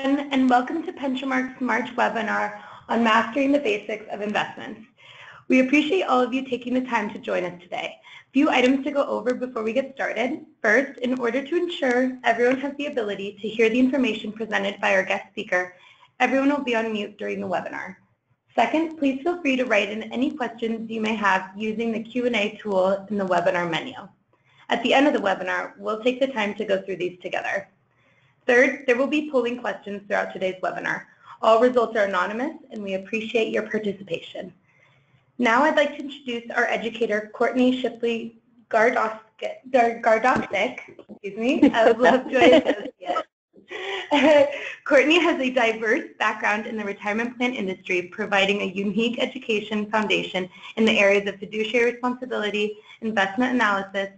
And welcome to Pensionmark's March webinar on Mastering the Basics of Investments. We appreciate all of you taking the time to join us today. A few items to go over before we get started. First, in order to ensure everyone has the ability to hear the information presented by our guest speaker, everyone will be on mute during the webinar. Second, please feel free to write in any questions you may have using the Q&A tool in the webinar menu. At the end of the webinar, we'll take the time to go through these together. Third, there will be polling questions throughout today's webinar. All results are anonymous, and we appreciate your participation. Now I'd like to introduce our educator, Courtney Shipley Gardosic, of Lovejoy Associates. Courtney has a diverse background in the retirement plan industry, providing a unique education foundation in the areas of fiduciary responsibility, investment analysis,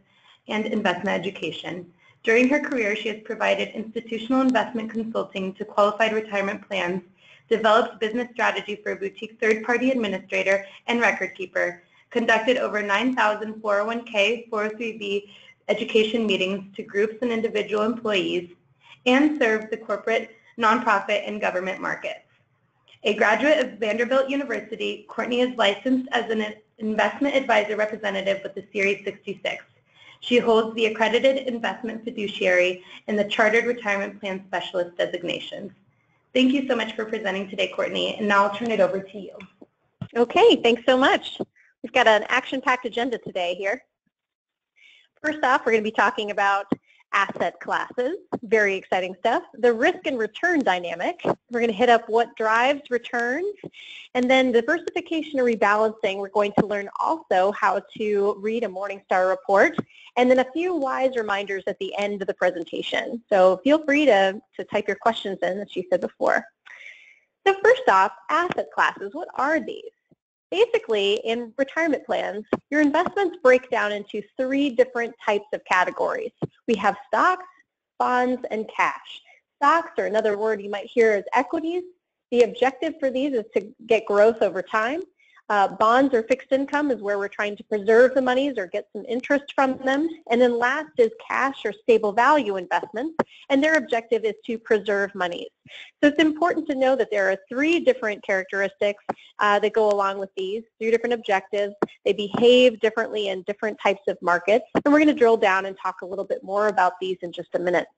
and investment education. During her career, she has provided institutional investment consulting to qualified retirement plans, developed business strategy for a boutique third-party administrator and record keeper, conducted over 9,000 401k, 403b education meetings to groups and individual employees, and served the corporate, nonprofit, and government markets. A graduate of Vanderbilt University, Courtney is licensed as an investment advisor representative with the Series 66. She holds the Accredited Investment Fiduciary and the Chartered Retirement Plan Specialist designations. Thank you so much for presenting today, Courtney, and now I'll turn it over to you. Okay, thanks so much. We've got an action-packed agenda today here. First off, we're going to be talking about asset classes, very exciting stuff. The risk and return dynamic, we're going to hit up what drives returns, and then diversification and rebalancing, we're going to learn also how to read a Morningstar report, and then a few wise reminders at the end of the presentation. So feel free to type your questions in, as she said before. So first off, asset classes, what are these? Basically, in retirement plans, your investments break down into 3 different types of categories. We have stocks, bonds, and cash. Stocks, or another word you might hear, is equities. The objective for these is to get growth over time. Bonds or fixed income is where we're trying to preserve the monies or get some interest from them. And then last is cash or stable value investments, and their objective is to preserve monies. So it's important to know that there are 3 different characteristics that go along with these, 3 different objectives. They behave differently in different types of markets, and we're going to drill down and talk a little bit more about these in just a minute.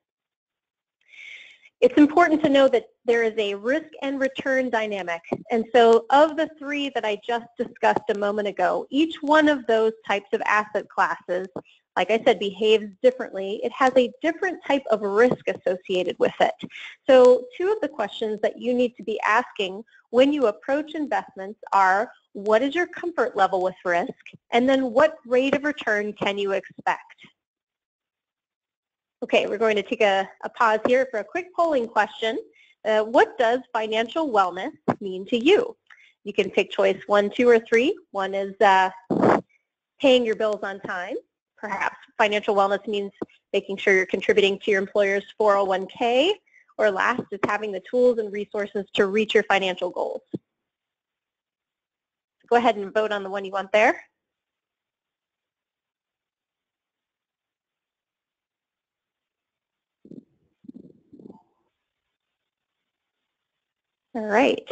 It's important to know that there is a risk and return dynamic. And so of the 3 that I just discussed a moment ago, each one of those types of asset classes, like I said, behaves differently. It has a different type of risk associated with it. So 2 of the questions that you need to be asking when you approach investments are, what is your comfort level with risk? And then what rate of return can you expect? Okay, we're going to take a pause here for a quick polling question. What does financial wellness mean to you? You can pick choice 1, 2, or 3. 1 is paying your bills on time. Perhaps financial wellness means making sure you're contributing to your employer's 401k. Or last is having the tools and resources to reach your financial goals. Go ahead and vote on the one you want there. All right.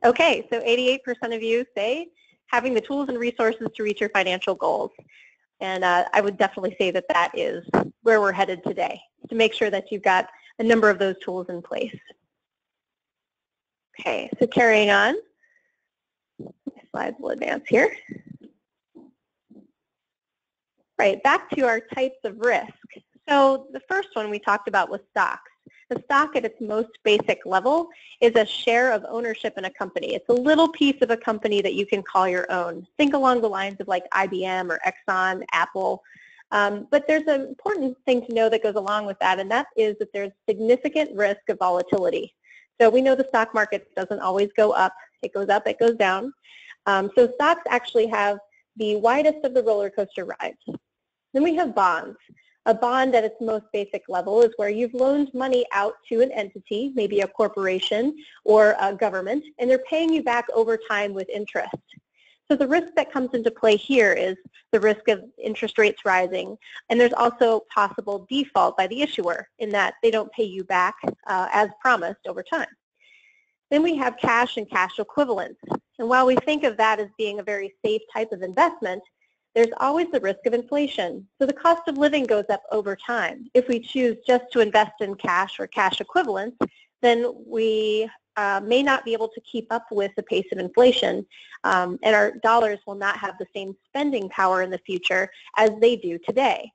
Okay, so 88% of you say having the tools and resources to reach your financial goals. And I would definitely say that that is where we're headed today, to make sure that you've got a number of those tools in place. Okay, so carrying on. My slides will advance here. Right, back to our types of risk. So the first one we talked about was stocks. The stock at its most basic level is a share of ownership in a company. It's a little piece of a company that you can call your own. Think along the lines of like IBM or Exxon, Apple. But there's an important thing to know that goes along with that, and that is that there's significant risk of volatility. So we know the stock market doesn't always go up. It goes up, it goes down. So stocks actually have the widest of the roller coaster rides. Then we have bonds. A bond at its most basic level is where you've loaned money out to an entity, maybe a corporation or a government, and they're paying you back over time with interest. So the risk that comes into play here is the risk of interest rates rising, and there's also possible default by the issuer in that they don't pay you back as promised over time. Then we have cash and cash equivalents. And while we think of that as being a very safe type of investment, there's always the risk of inflation. So the cost of living goes up over time. If we choose just to invest in cash or cash equivalents, then we may not be able to keep up with the pace of inflation, and our dollars will not have the same spending power in the future as they do today.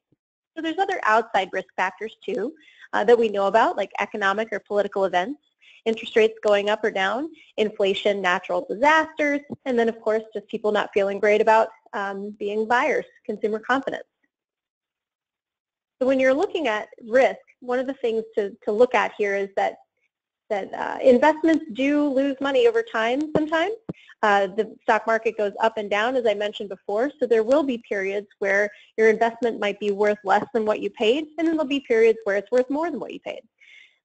So there's other outside risk factors too that we know about, like economic or political events, interest rates going up or down, inflation, natural disasters, and then of course just people not feeling great about being buyers, consumer confidence. So when you're looking at risk, one of the things to look at here is that investments do lose money over time sometimes. The stock market goes up and down, as I mentioned before, so there will be periods where your investment might be worth less than what you paid, and then there'll be periods where it's worth more than what you paid.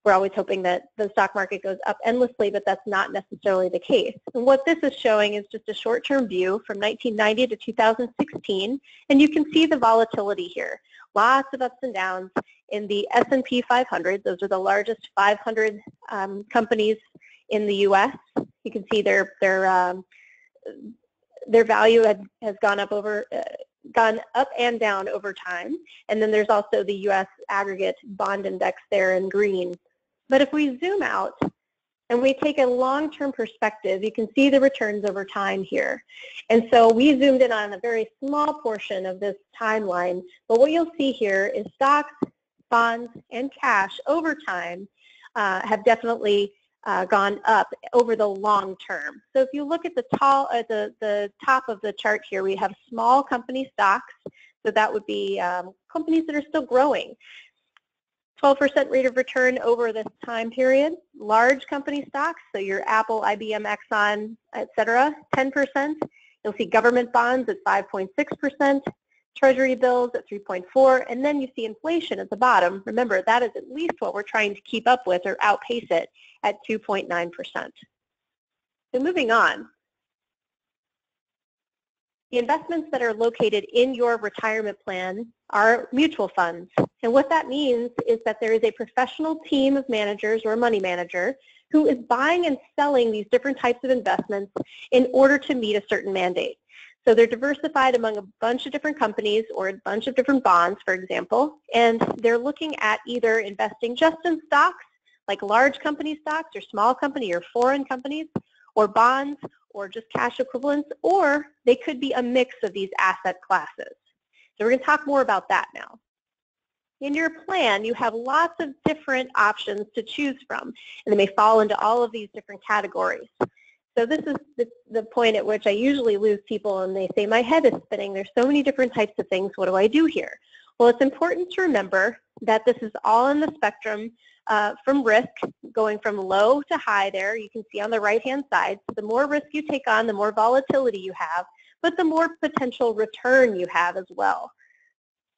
We're always hoping that the stock market goes up endlessly, but that's not necessarily the case. And what this is showing is just a short-term view from 1990 to 2016, and you can see the volatility here. Lots of ups and downs in the S&P 500. Those are the largest 500 companies in the U.S. You can see their value has gone up and down over time. And then there's also the U.S. aggregate bond index there in green. But if we zoom out and we take a long-term perspective, you can see the returns over time here. And so we zoomed in on a very small portion of this timeline, but what you'll see here is stocks, bonds, and cash over time have definitely gone up over the long term. So if you look at the top of the chart here, we have small company stocks, so that would be companies that are still growing. 12% rate of return over this time period. Large company stocks, so your Apple, IBM, Exxon, etc., 10%. You'll see government bonds at 5.6%, treasury bills at 3.4%, and then you see inflation at the bottom. Remember, that is at least what we're trying to keep up with or outpace it at 2.9%. So moving on. The investments that are located in your retirement plan are mutual funds. And what that means is that there is a professional team of managers or a money manager who is buying and selling these different types of investments in order to meet a certain mandate. So they're diversified among a bunch of different companies or a bunch of different bonds, for example, and they're looking at either investing just in stocks, like large company stocks or small company or foreign companies, or bonds, or just cash equivalents, or they could be a mix of these asset classes. So we're going to talk more about that now. In your plan, you have lots of different options to choose from, and they may fall into all of these different categories. So this is the point at which I usually lose people and they say, my head is spinning, there's so many different types of things, what do I do here? Well, it's important to remember that this is all in the spectrum from risk, going from low to high there. You can see on the right-hand side, so the more risk you take on, the more volatility you have, but the more potential return you have as well.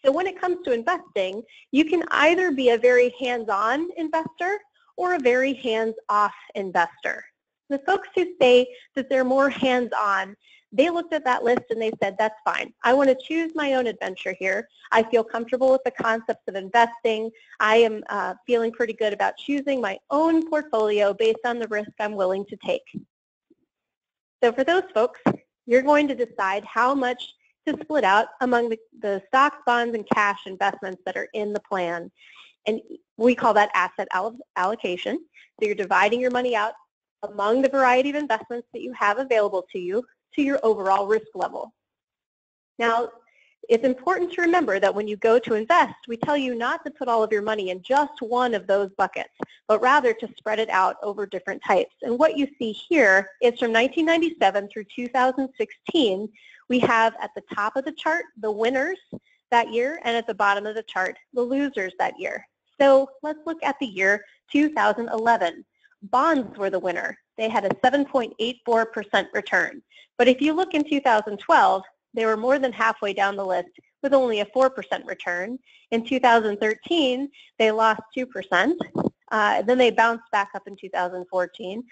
So when it comes to investing, you can either be a very hands-on investor or a very hands-off investor. The folks who say that they're more hands-on, they looked at that list and they said, that's fine. I want to choose my own adventure here. I feel comfortable with the concepts of investing. I am feeling pretty good about choosing my own portfolio based on the risk I'm willing to take. So for those folks, you're going to decide how much to split out among the stocks, bonds, and cash investments that are in the plan. And we call that asset allocation. So you're dividing your money out among the variety of investments that you have available to you to your overall risk level. Now, it's important to remember that when you go to invest, we tell you not to put all of your money in just one of those buckets, but rather to spread it out over different types. And what you see here is from 1997 through 2016, we have at the top of the chart the winners that year, and at the bottom of the chart the losers that year. So let's look at the year 2011. Bonds were the winner. They had a 7.84% return. But if you look in 2012, they were more than halfway down the list with only a 4% return. In 2013, they lost 2%. Then they bounced back up in 2014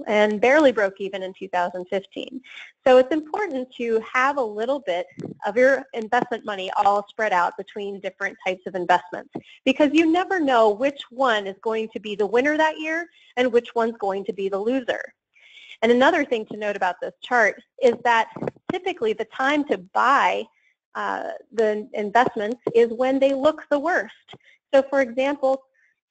and barely broke even in 2015. So it's important to have a little bit of your investment money all spread out between different types of investments, because you never know which one is going to be the winner that year and which one's going to be the loser. And another thing to note about this chart is that typically the time to buy the investments is when they look the worst. So for example,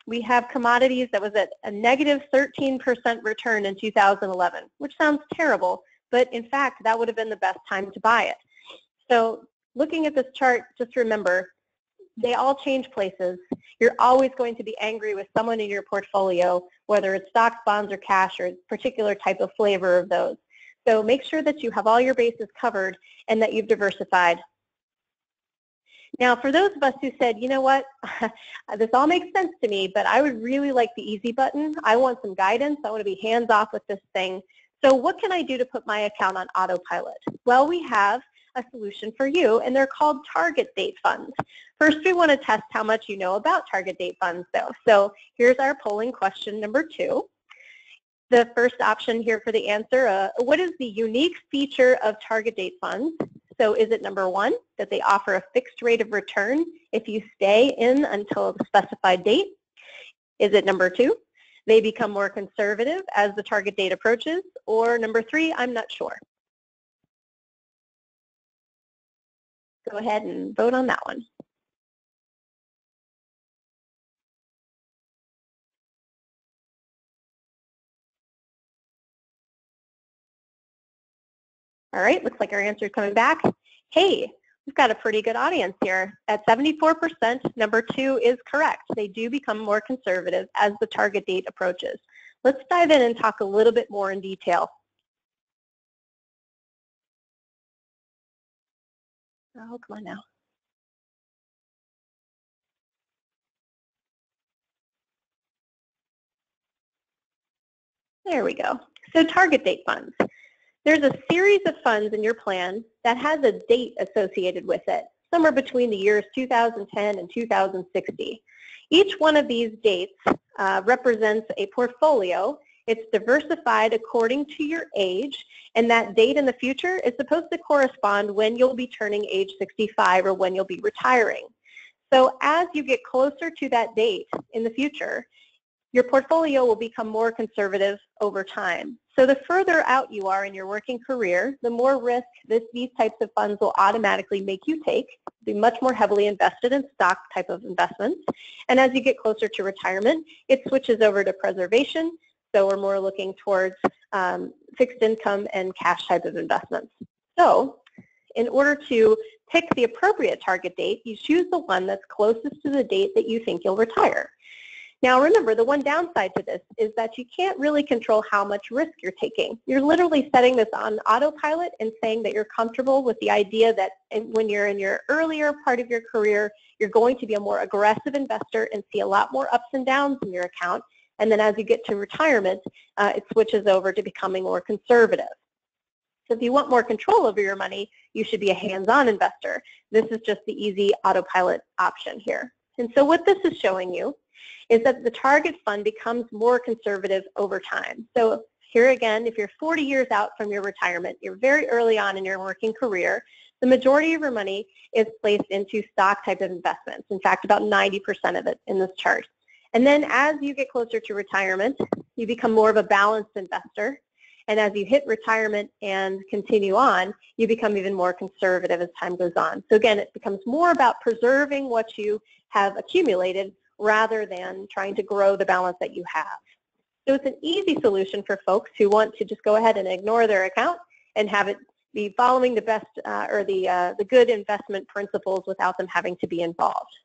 we have commodities that was at a negative 13% return in 2011, which sounds terrible, but in fact, that would have been the best time to buy it. So looking at this chart, just remember, they all change places. You're always going to be angry with someone in your portfolio, whether it's stocks, bonds, or cash, or a particular type of flavor of those. So make sure that you have all your bases covered and that you've diversified. Now, for those of us who said, you know what, this all makes sense to me, but I would really like the easy button. I want some guidance. I want to be hands-off with this thing. So what can I do to put my account on autopilot? Well, we have a solution for you, and they're called target date funds. First, we want to test how much you know about target date funds, though. So here's our polling question number 2. The first option here for the answer, what is the unique feature of target date funds? So is it number 1, that they offer a fixed rate of return if you stay in until the specified date? Is it number 2, they become more conservative as the target date approaches? Or number 3, I'm not sure. Go ahead and vote on that one. All right, looks like our answer is coming back. Hey, we've got a pretty good audience here. At 74%, number 2 is correct. They do become more conservative as the target date approaches. Let's dive in and talk a little bit more in detail. Oh, come on now. There we go. So target date funds. There's a series of funds in your plan that has a date associated with it, somewhere between the years 2010 and 2060. Each one of these dates represents a portfolio. It's diversified according to your age, and that date in the future is supposed to correspond when you'll be turning age 65 or when you'll be retiring. So as you get closer to that date in the future, your portfolio will become more conservative over time. So the further out you are in your working career, the more risk these types of funds will automatically make you take, be much more heavily invested in stock type of investments. And as you get closer to retirement, it switches over to preservation. So we're more looking towards fixed income and cash type of investments. So in order to pick the appropriate target date, you choose the one that's closest to the date that you think you'll retire. Now remember, the one downside to this is that you can't really control how much risk you're taking. You're literally setting this on autopilot and saying that you're comfortable with the idea that when you're in your earlier part of your career, you're going to be a more aggressive investor and see a lot more ups and downs in your account. And then as you get to retirement, it switches over to becoming more conservative. So if you want more control over your money, you should be a hands-on investor. This is just the easy autopilot option here. And so what this is showing you is that the target fund becomes more conservative over time. So here again, if you're 40 years out from your retirement, you're very early on in your working career, the majority of your money is placed into stock type of investments. In fact, about 90% of it in this chart. And then as you get closer to retirement, you become more of a balanced investor. And as you hit retirement and continue on, you become even more conservative as time goes on. So again, it becomes more about preserving what you have accumulated rather than trying to grow the balance that you have. So it's an easy solution for folks who want to just go ahead and ignore their account and have it be following the best or the good investment principles without them having to be involved.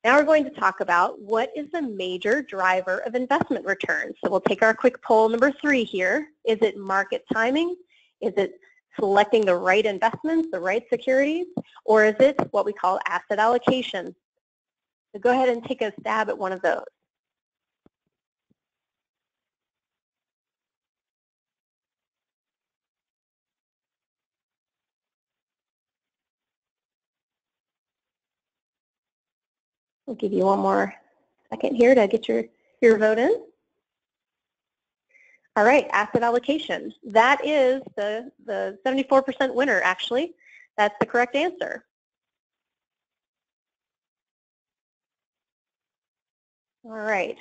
Now we're going to talk about what is the major driver of investment returns. So we'll take our quick poll number 3 here. Is it market timing? Is it selecting the right investments, the right securities? Or is it what we call asset allocation? So go ahead and take a stab at one of those. We'll give you one more second here to get your vote in. All right, asset allocation. That is the 74% winner, actually. That's the correct answer. All right.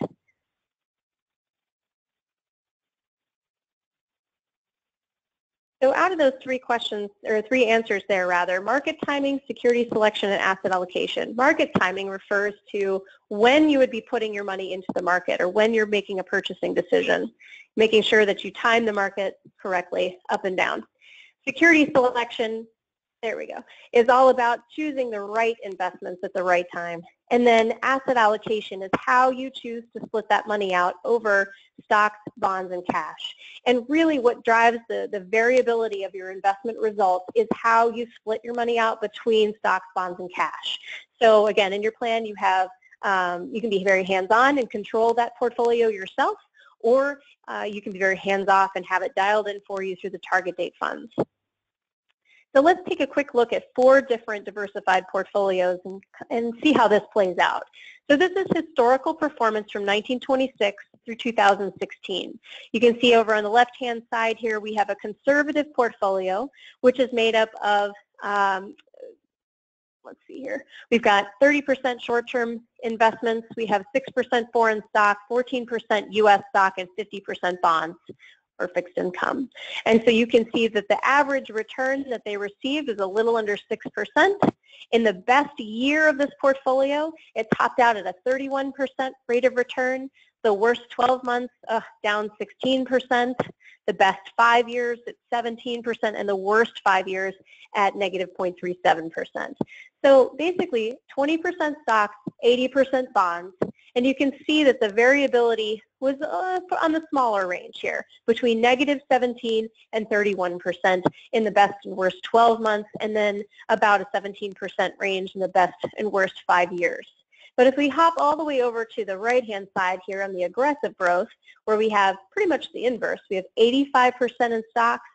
So out of those three questions, or three answers there rather, market timing, security selection, and asset allocation. Market timing refers to when you would be putting your money into the market or when you're making a purchasing decision, making sure that you time the market correctly up and down. Security selection, there we go, is all about choosing the right investments at the right time. And then asset allocation is how you choose to split that money out over stocks, bonds, and cash. And really what drives the variability of your investment results is how you split your money out between stocks, bonds, and cash. So again, in your plan you have, you can be very hands-on and control that portfolio yourself, or you can be very hands-off and have it dialed in for you through the target date funds. So let's take a quick look at 4 different diversified portfolios and see how this plays out. So this is historical performance from 1926 through 2016. You can see over on the left-hand side here we have a conservative portfolio, which is made up of, let's see here, we've got 30% short-term investments, we have 6% foreign stock, 14% U.S. stock, and 50% bonds, or fixed income. And so you can see that the average return that they received is a little under 6%. In the best year of this portfolio, it topped out at a 31% rate of return. The worst 12 months, down 16%. The best 5 years at 17%, and the worst 5 years at negative 0.37%. So basically 20% stocks, 80% bonds, and you can see that the variability was on the smaller range here, between negative 17 and 31% in the best and worst 12 months, and then about a 17% range in the best and worst 5 years. But if we hop all the way over to the right-hand side here on the aggressive growth, where we have pretty much the inverse, we have 85% in stocks,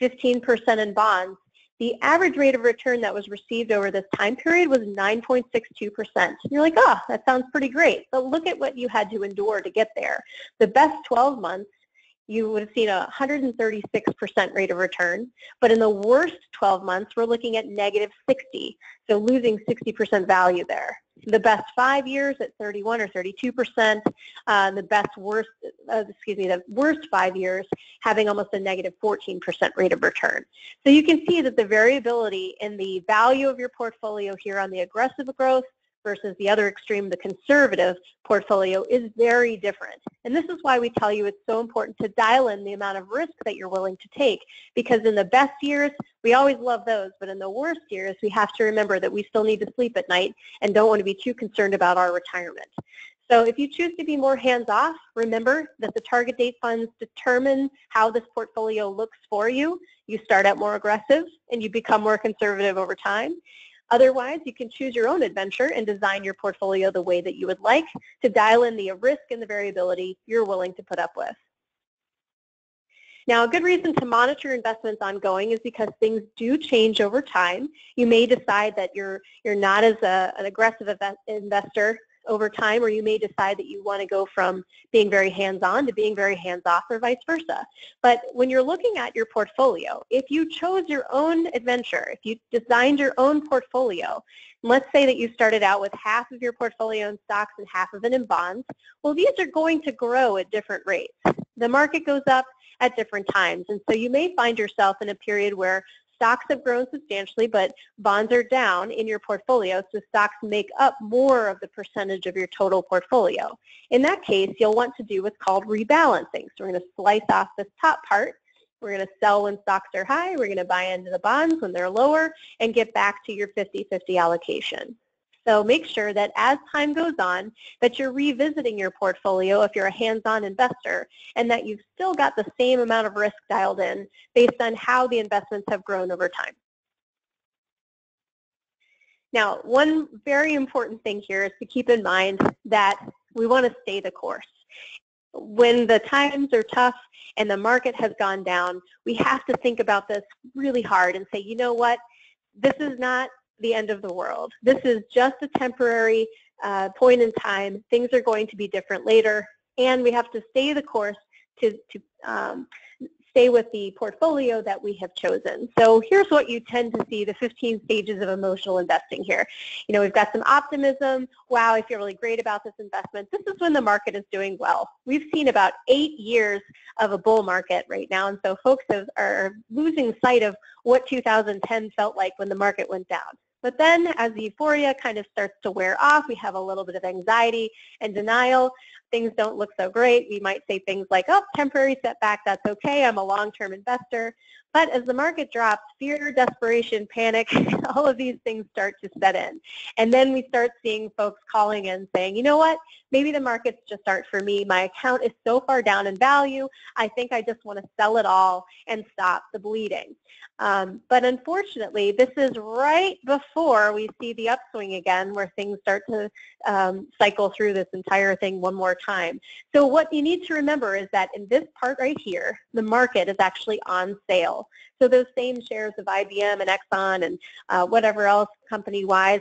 15% in bonds, the average rate of return that was received over this time period was 9.62%. You're like, oh, that sounds pretty great. But look at what you had to endure to get there. The best 12 months, you would have seen a 136% rate of return. But in the worst 12 months, we're looking at negative 60, so losing 60% value there. The best 5 years at 31 or 32%, the worst 5 years having almost a negative 14% rate of return. So you can see that the variability in the value of your portfolio here on the aggressive growth versus the other extreme, the conservative portfolio, is very different. And this is why we tell you it's so important to dial in the amount of risk that you're willing to take, because in the best years, we always love those, but in the worst years, we have to remember that we still need to sleep at night and don't want to be too concerned about our retirement. So if you choose to be more hands-off, remember that the target date funds determine how this portfolio looks for you. You start out more aggressive and you become more conservative over time. Otherwise, you can choose your own adventure and design your portfolio the way that you would like to dial in the risk and the variability you're willing to put up with. Now, a good reason to monitor investments ongoing is because things do change over time. You may decide that you're not as an aggressive investor over time, or you may decide that you want to go from being very hands-on to being very hands-off, or vice versa. But when you're looking at your portfolio, if you chose your own adventure, if you designed your own portfolio, let's say that you started out with half of your portfolio in stocks and half of it in bonds, well, these are going to grow at different rates. The market goes up at different times, and so you may find yourself in a period where stocks have grown substantially, but bonds are down in your portfolio, so stocks make up more of the percentage of your total portfolio. In that case, you'll want to do what's called rebalancing. So we're going to slice off this top part. We're going to sell when stocks are high. We're going to buy into the bonds when they're lower and get back to your 50-50 allocation. So make sure that as time goes on, that you're revisiting your portfolio if you're a hands-on investor, and that you've still got the same amount of risk dialed in based on how the investments have grown over time. Now, one very important thing here is to keep in mind that we want to stay the course. When the times are tough and the market has gone down, we have to think about this really hard and say, you know what, this is not the end of the world. This is just a temporary point in time. Things are going to be different later, and we have to stay the course to stay with the portfolio that we have chosen. So here's what you tend to see, the 15 stages of emotional investing here. We've got some optimism. Wow, I feel really great about this investment. This is when the market is doing well. We've seen about 8 years of a bull market right now, and so folks are losing sight of what 2010 felt like when the market went down. But then as the euphoria kind of starts to wear off, we have a little bit of anxiety and denial. Things don't look so great. We might say things like, oh, temporary setback, that's okay, I'm a long-term investor. But as the market drops, fear, desperation, panic, all of these things start to set in. And then we start seeing folks calling in saying, you know what, maybe the markets just aren't for me. My account is so far down in value, I think I just want to sell it all and stop the bleeding. But unfortunately, this is right before we see the upswing again, where things start to cycle through this entire thing one more time. So what you need to remember is that in this part right here, the market is actually on sale. So those same shares of IBM and Exxon and whatever else company-wise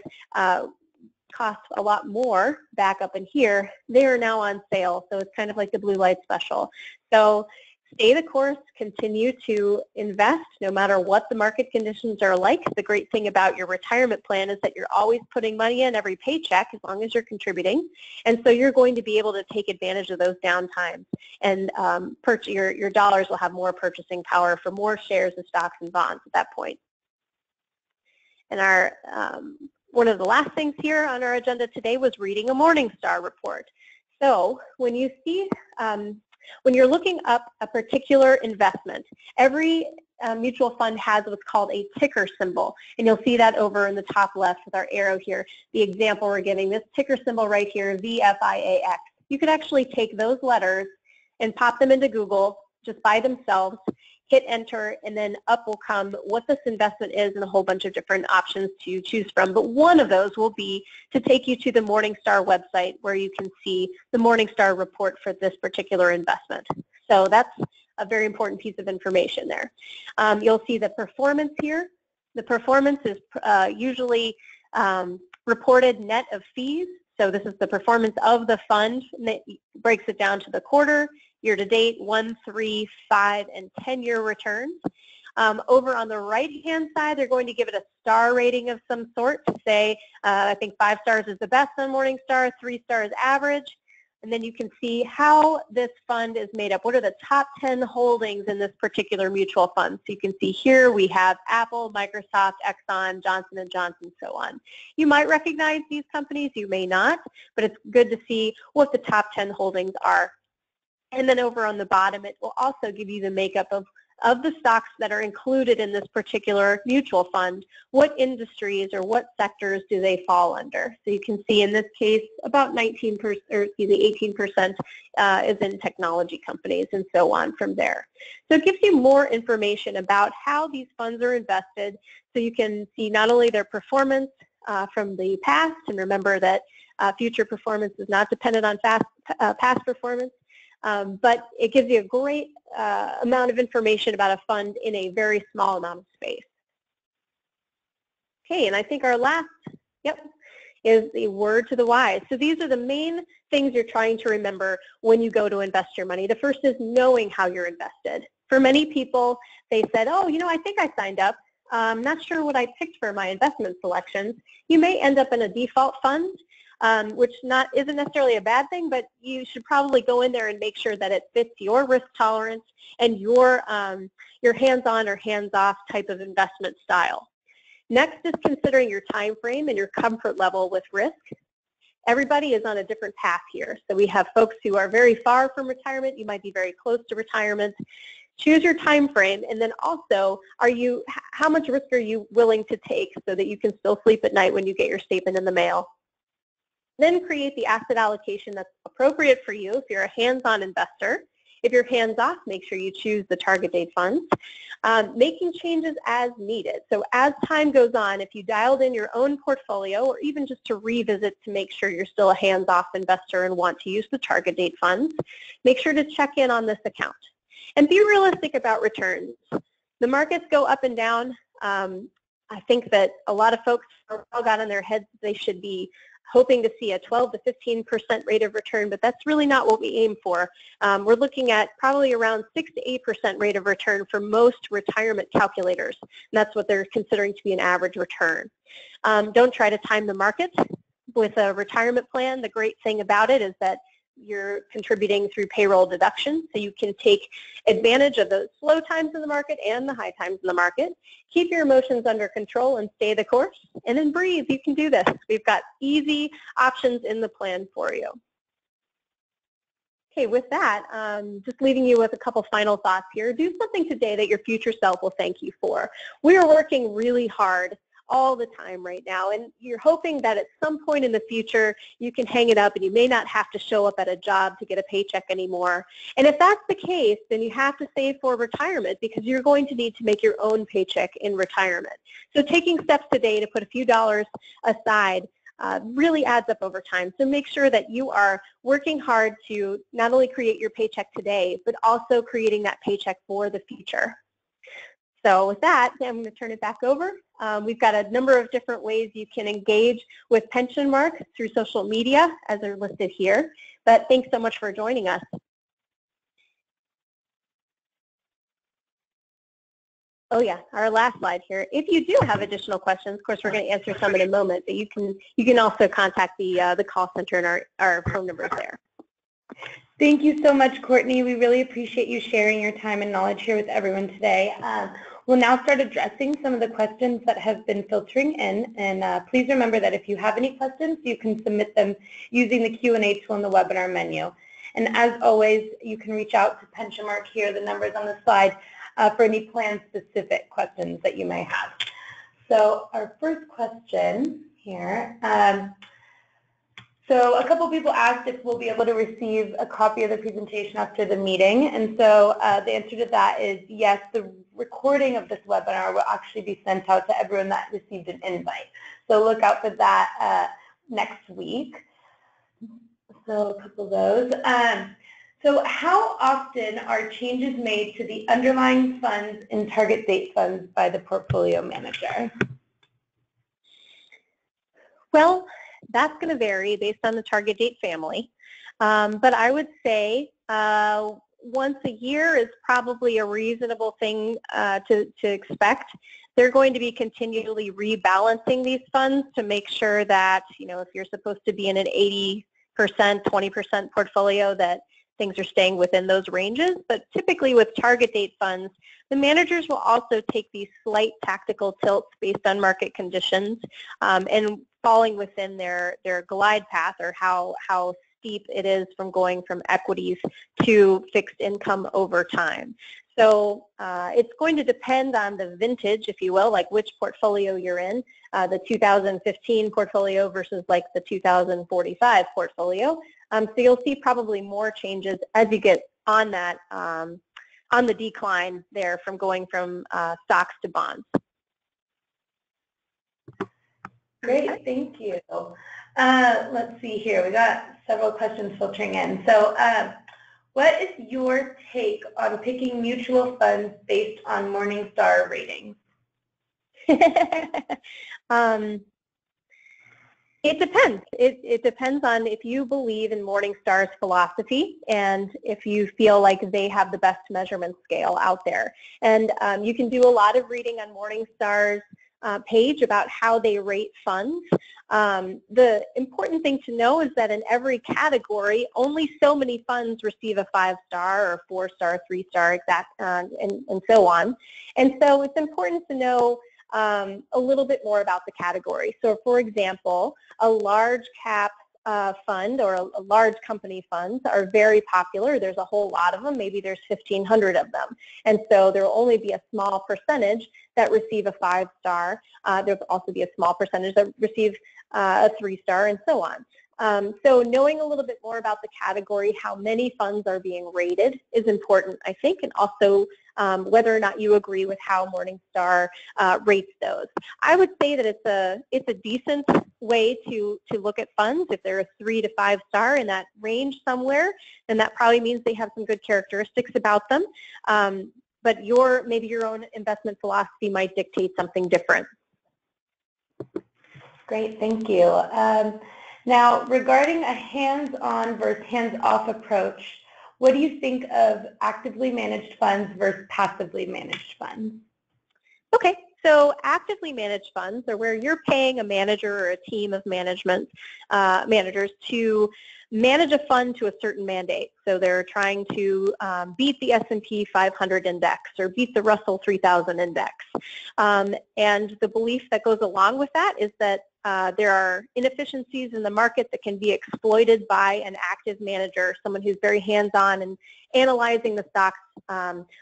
cost a lot more back up in here, they are now on sale. So it's kind of like the blue light special. So stay the course, continue to invest no matter what the market conditions are like. The great thing about your retirement plan is that you're always putting money in every paycheck as long as you're contributing. And so you're going to be able to take advantage of those downtimes, and your dollars will have more purchasing power for more shares of stocks and bonds at that point. And our one of the last things here on our agenda today was reading a Morningstar report. So when you see when you're looking up a particular investment, every mutual fund has what's called a ticker symbol, and you'll see that over in the top left with our arrow here. The example we're giving, this ticker symbol right here, VFIAX. You could actually take those letters and pop them into Google just by themselves, hit enter, and then up will come what this investment is and a whole bunch of different options to choose from. But one of those will be to take you to the Morningstar website, where you can see the Morningstar report for this particular investment. So that's a very important piece of information there. You'll see the performance here. The performance is usually reported net of fees. So this is the performance of the fund, and it breaks it down to the quarter, year-to-date, 1, 3, 5, and 10-year returns. Over on the right-hand side, they're going to give it a star rating of some sort to say, I think 5 stars is the best on Morningstar, 3 stars average. And then you can see how this fund is made up. What are the top 10 holdings in this particular mutual fund? So you can see here we have Apple, Microsoft, Exxon, Johnson & Johnson, so on. You might recognize these companies, you may not, but it's good to see what the top 10 holdings are. And then over on the bottom, it will also give you the makeup of the stocks that are included in this particular mutual fund. What industries or what sectors do they fall under? So you can see in this case about 18% is in technology companies and so on from there. So it gives you more information about how these funds are invested, so you can see not only their performance from the past, and remember that future performance is not dependent on past performance, but it gives you a great amount of information about a fund in a very small amount of space. Okay, and I think our last, is the word to the wise. So these are the main things you're trying to remember when you go to invest your money. The first is knowing how you're invested. For many people, they said, oh, I think I signed up. I'm not sure what I picked for my investment selections. You may end up in a default fund, which isn't necessarily a bad thing, but you should probably go in there and make sure that it fits your risk tolerance and your hands-on or hands-off type of investment style. Next is considering your time frame and your comfort level with risk. Everybody is on a different path here. So we have folks who are very far from retirement. You might be very close to retirement. Choose your time frame, and then also, how much risk are you willing to take so that you can still sleep at night when you get your statement in the mail? Then create the asset allocation that's appropriate for you if you're a hands-on investor. If you're hands-off, make sure you choose the target date funds. Making changes as needed. So as time goes on, if you dialed in your own portfolio, or even just to revisit to make sure you're still a hands-off investor and want to use the target date funds, make sure to check in on this account. And be realistic about returns. The markets go up and down. I think that a lot of folks have got in their heads they should be hoping to see a 12 to 15% rate of return, but that's really not what we aim for. We're looking at probably around 6 to 8% rate of return for most retirement calculators, and that's what they're considering to be an average return. Don't try to time the market. With a retirement plan, the great thing about it is that you're contributing through payroll deduction, so you can take advantage of the slow times in the market and the high times in the market. Keep your emotions under control and stay the course, and then breathe. You can do this. We've got easy options in the plan for you. Okay, with that, just leaving you with a couple final thoughts here. Do something today that your future self will thank you for. We are working really hard all the time right now, and you're hoping that at some point in the future you can hang it up and you may not have to show up at a job to get a paycheck anymore. And if that's the case, then you have to save for retirement, because you're going to need to make your own paycheck in retirement. So taking steps today to put a few dollars aside really adds up over time. So make sure that you are working hard to not only create your paycheck today, but also creating that paycheck for the future. So with that, I'm going to turn it back over. We've got a number of different ways you can engage with Pensionmark through social media, as are listed here. But thanks so much for joining us. Oh yeah, our last slide here. If you do have additional questions, of course we're going to answer some in a moment, but you can also contact the call center, and our phone numbers there. Thank you so much, Courtney. We really appreciate you sharing your time and knowledge here with everyone today. We'll now start addressing some of the questions that have been filtering in, and please remember that if you have any questions, you can submit them using the Q&A tool in the webinar menu. And as always, you can reach out to Pensionmark here, the numbers on the slide, for any plan-specific questions that you may have. So our first question here, so a couple people asked if we'll be able to receive a copy of the presentation after the meeting, and so the answer to that is yes. The recording of this webinar will actually be sent out to everyone that received an invite. So look out for that next week. So a couple of those. So how often are changes made to the underlying funds and target date funds by the portfolio manager? Well, that's going to vary based on the target date family. But I would say once a year is probably a reasonable thing to expect. They're going to be continually rebalancing these funds to make sure that, if you're supposed to be in an 80%, 20% portfolio, that things are staying within those ranges. But typically with target date funds, the managers will also take these slight tactical tilts based on market conditions and falling within their glide path, or how steep it is from going from equities to fixed income over time. So it's going to depend on the vintage, if you will, like which portfolio you're in, the 2015 portfolio versus like the 2045 portfolio. So you'll see probably more changes as you get on that, on the decline there from going from stocks to bonds. Great, thank you. Let's see here. We got several questions filtering in. So what is your take on picking mutual funds based on Morningstar ratings? It depends. It depends on if you believe in Morningstar's philosophy and if you feel like they have the best measurement scale out there. And you can do a lot of reading on Morningstar's page about how they rate funds. The important thing to know is that in every category, only so many funds receive a 5-star or 4-star, 3-star, and so on. And so it's important to know a little bit more about the category. So for example, a large cap fund or a large company funds are very popular. There's a whole lot of them. Maybe there's 1,500 of them. And so there will only be a small percentage that receive a 5-star. There'll also be a small percentage that receive a 3-star, and so on. So knowing a little bit more about the category, how many funds are being rated is important, I think, and also whether or not you agree with how Morningstar rates those. I would say that it's a decent way to look at funds. If they're a 3 to 5-star in that range somewhere, then that probably means they have some good characteristics about them. But maybe your own investment philosophy might dictate something different. Great, thank you. Now, regarding a hands-on versus hands-off approach, what do you think of actively managed funds versus passively managed funds? Okay, so actively managed funds are where you're paying a manager or a team of managers to manage a fund to a certain mandate. So they're trying to beat the S&P 500 index or beat the Russell 3000 index. And the belief that goes along with that is that there are inefficiencies in the market that can be exploited by an active manager, someone who's very hands-on and analyzing the stocks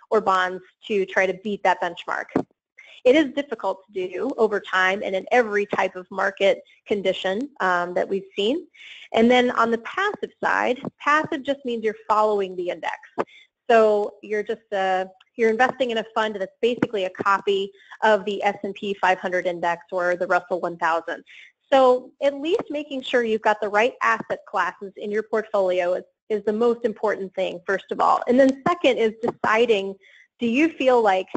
or bonds to try to beat that benchmark. It is difficult to do over time and in every type of market condition that we've seen. And then on the passive side, passive just means you're following the index. So you're just you're investing in a fund that's basically a copy of the S&P 500 index or the Russell 1000. So at least making sure you've got the right asset classes in your portfolio is the most important thing, first of all. And then second is deciding, do you feel like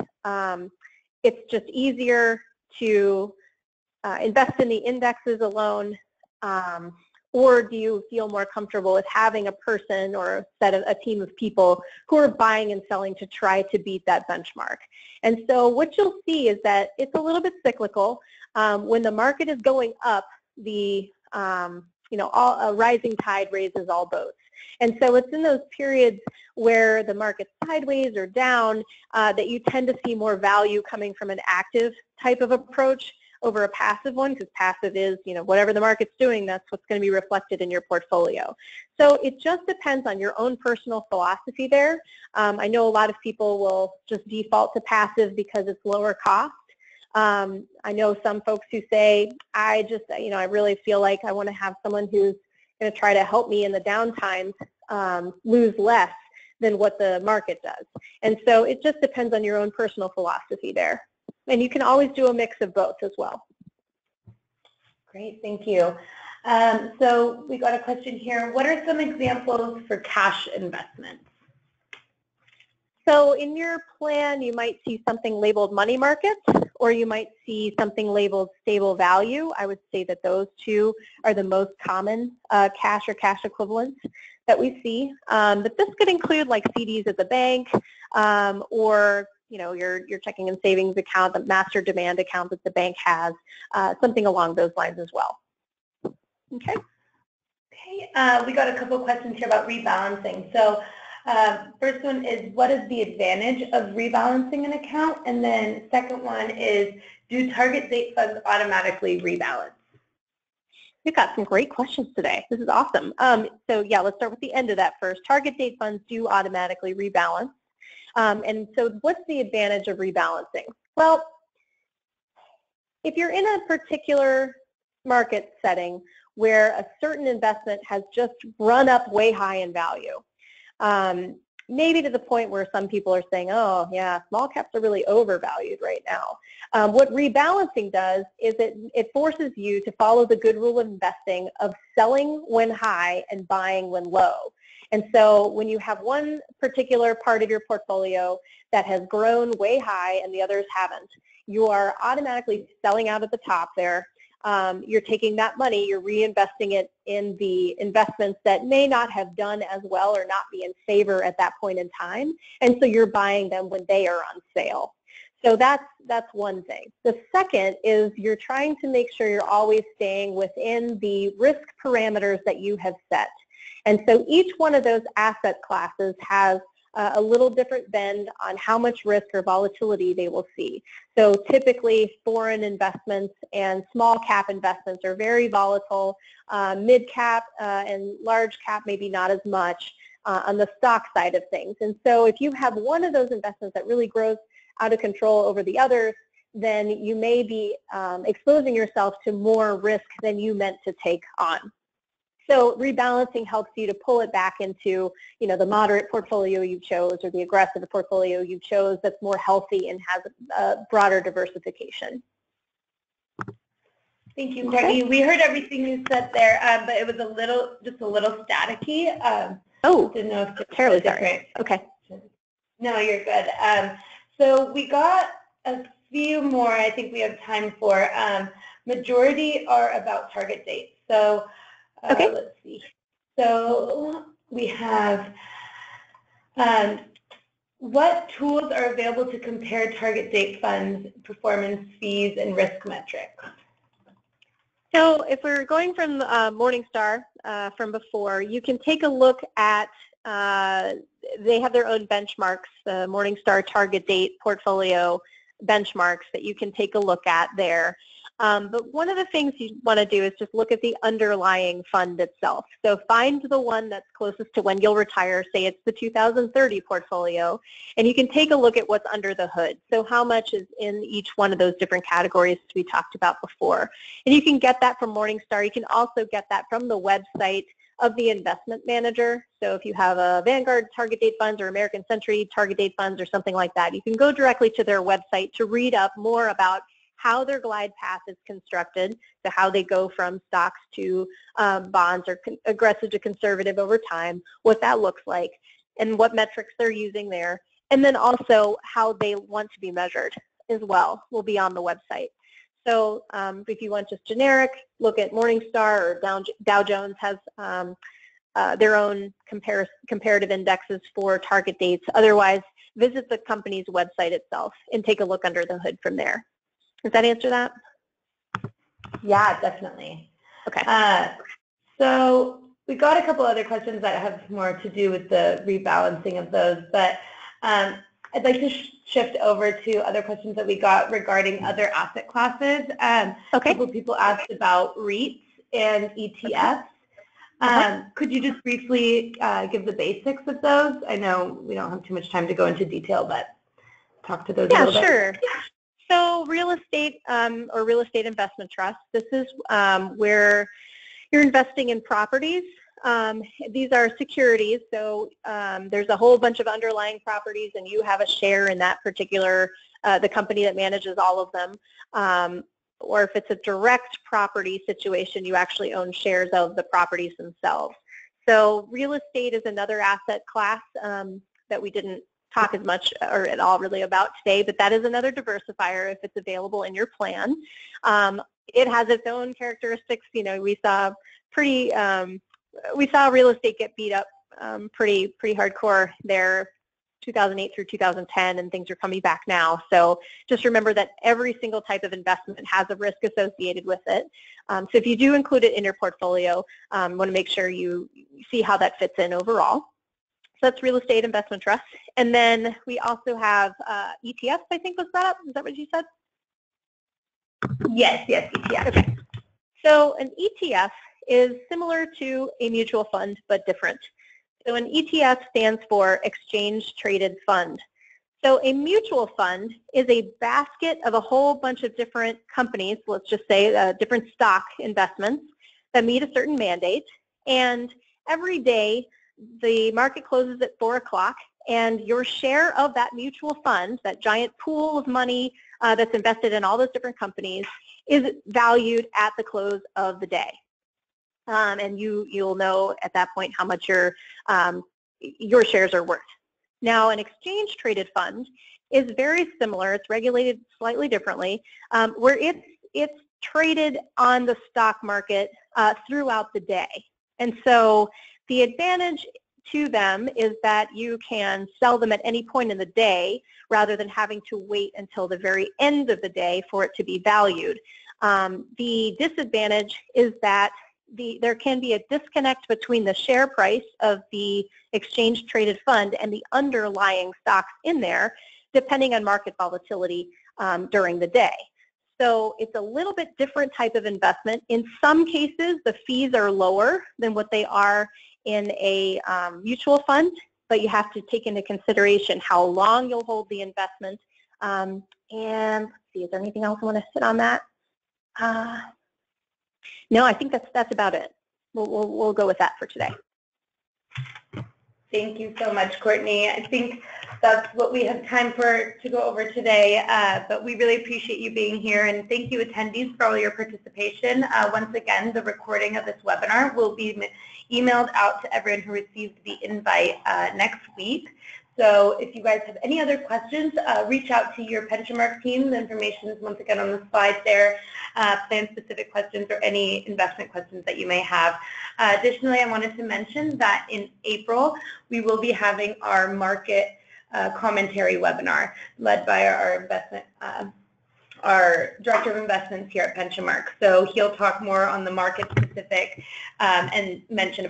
it's just easier to invest in the indexes alone, or do you feel more comfortable with having a person or a team of people who are buying and selling to try to beat that benchmark? And so what you'll see is that it's a little bit cyclical. When the market is going up, a rising tide raises all boats. And so it's in those periods where the market's sideways or down that you tend to see more value coming from an active type of approach over a passive one, because passive is, whatever the market's doing, that's what's going to be reflected in your portfolio. So it just depends on your own personal philosophy there. I know a lot of people will just default to passive because it's lower cost. I know some folks who say, I really feel like I want to have someone who's going to try to help me in the down times lose less than what the market does. And so it just depends on your own personal philosophy there. And you can always do a mix of both as well. Great, thank you. So we got a question here. What are some examples for cash investments? So in your plan, you might see something labeled money markets, or you might see something labeled stable value. I would say that those two are the most common cash or cash equivalents that we see. But this could include like CDs at the bank, or your checking and savings account, the master demand account that the bank has, something along those lines as well. Okay. Okay, we got a couple questions here about rebalancing. So first one is, what is the advantage of rebalancing an account? And then second one is, do target date funds automatically rebalance? We've got some great questions today. This is awesome. So yeah, let's start with the end of that first. Target date funds do automatically rebalance. And so what's the advantage of rebalancing? Well, if you're in a particular market setting where a certain investment has just run up way high in value, maybe to the point where some people are saying, oh yeah, small caps are really overvalued right now. What rebalancing does is it forces you to follow the good rule of investing of selling when high and buying when low. And so when you have one particular part of your portfolio that has grown way high and the others haven't, you are automatically selling out at the top there. You're taking that money, you're reinvesting it in the investments that may not have done as well or not be in favor at that point in time. And so you're buying them when they are on sale. So that's one thing. The second is you're trying to make sure you're always staying within the risk parameters that you have set. And so each one of those asset classes has a little different bend on how much risk or volatility they will see. So typically foreign investments and small cap investments are very volatile. Mid cap and large cap maybe not as much on the stock side of things. And so if you have one of those investments that really grows out of control over the others, then you may be exposing yourself to more risk than you meant to take on. So rebalancing helps you to pull it back into, the moderate portfolio you chose or the aggressive portfolio you chose that's more healthy and has a broader diversification. Thank you, Courtney. Okay. We heard everything you said there, but it was just a little staticky. Didn't know if it's terribly different. Sorry. Okay. No, you're good. So we got a few more I think we have time for. Majority are about target dates. So Okay. Let's see. So we have what tools are available to compare target date funds, performance fees, and risk metrics? So if we're going from Morningstar from before, you can take a look at, they have their own benchmarks, the Morningstar target date portfolio benchmarks that you can take a look at there. But one of the things you want to do is just look at the underlying fund itself. So find the one that's closest to when you'll retire. Say it's the 2030 portfolio, and you can take a look at what's under the hood. So how much is in each one of those different categories we talked about before. And you can get that from Morningstar. You can also get that from the website of the investment manager. So if you have a Vanguard target date funds or American Century target date funds or something like that, you can go directly to their website to read up more about how their glide path is constructed, so how they go from stocks to bonds or aggressive to conservative over time, what that looks like, and what metrics they're using there. And then also how they want to be measured as well will be on the website. So if you want just generic, look at Morningstar, or Dow Jones has their own comparative indexes for target dates. Otherwise, visit the company's website itself and take a look under the hood from there. Does that answer that? Yeah, definitely. Okay. So we got a couple other questions that have more to do with the rebalancing of those, but I'd like to shift over to other questions that we got regarding other asset classes. A couple people asked about REITs and ETFs. Could you just briefly give the basics of those? I know we don't have too much time to go into detail, but talk to those a little bit. Yeah, sure. So real estate or real estate investment trust, this is where you're investing in properties. These are securities, so there's a whole bunch of underlying properties and you have a share in that particular, the company that manages all of them. Or if it's a direct property situation, you actually own shares of the properties themselves. So real estate is another asset class that we didn't talk as much or at all really about today, but that is another diversifier if it's available in your plan. It has its own characteristics. You know, we saw real estate get beat up pretty hardcore there 2008 through 2010, and things are coming back now. So just remember that every single type of investment has a risk associated with it. So if you do include it in your portfolio, want to make sure you see how that fits in overall. So that's real estate investment trust. And then we also have ETFs, I think was brought up. Is that what you said? Yes, ETF. Okay. So an ETF is similar to a mutual fund, but different. So an ETF stands for Exchange Traded Fund. So a mutual fund is a basket of a whole bunch of different companies, let's just say different stock investments that meet a certain mandate. And every day, the market closes at 4 o'clock, and your share of that mutual fund, that giant pool of money that's invested in all those different companies, is valued at the close of the day. And you'll know at that point how much your shares are worth. Now, an exchange-traded fund is very similar. It's regulated slightly differently, where it's traded on the stock market throughout the day. And so the advantage to them is that you can sell them at any point in the day rather than having to wait until the very end of the day for it to be valued. The disadvantage is that there can be a disconnect between the share price of the exchange traded fund and the underlying stocks in there, depending on market volatility during the day. So it's a little bit different type of investment. In some cases, the fees are lower than what they are in a mutual fund, but you have to take into consideration how long you'll hold the investment. And let's see, is there anything else I want to hit on that? No, I think that's about it. We'll go with that for today. Thank you so much, Courtney. I think that's what we have time for to go over today, but we really appreciate you being here, and thank you attendees for all your participation. Once again, the recording of this webinar will be emailed out to everyone who received the invite next week. So if you guys have any other questions, reach out to your Pensionmark team. The information is once again on the slide there. Plan-specific questions or any investment questions that you may have. Additionally, I wanted to mention that in April, we will be having our market commentary webinar led by our Director of Investments here at Pensionmark. So he'll talk more on the market specific and mention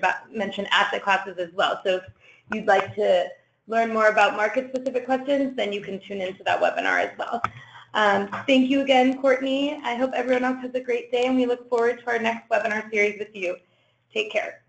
asset classes as well. So if you'd like to learn more about market specific questions, then you can tune into that webinar as well. Thank you again, Courtney. I hope everyone else has a great day, and we look forward to our next webinar series with you. Take care.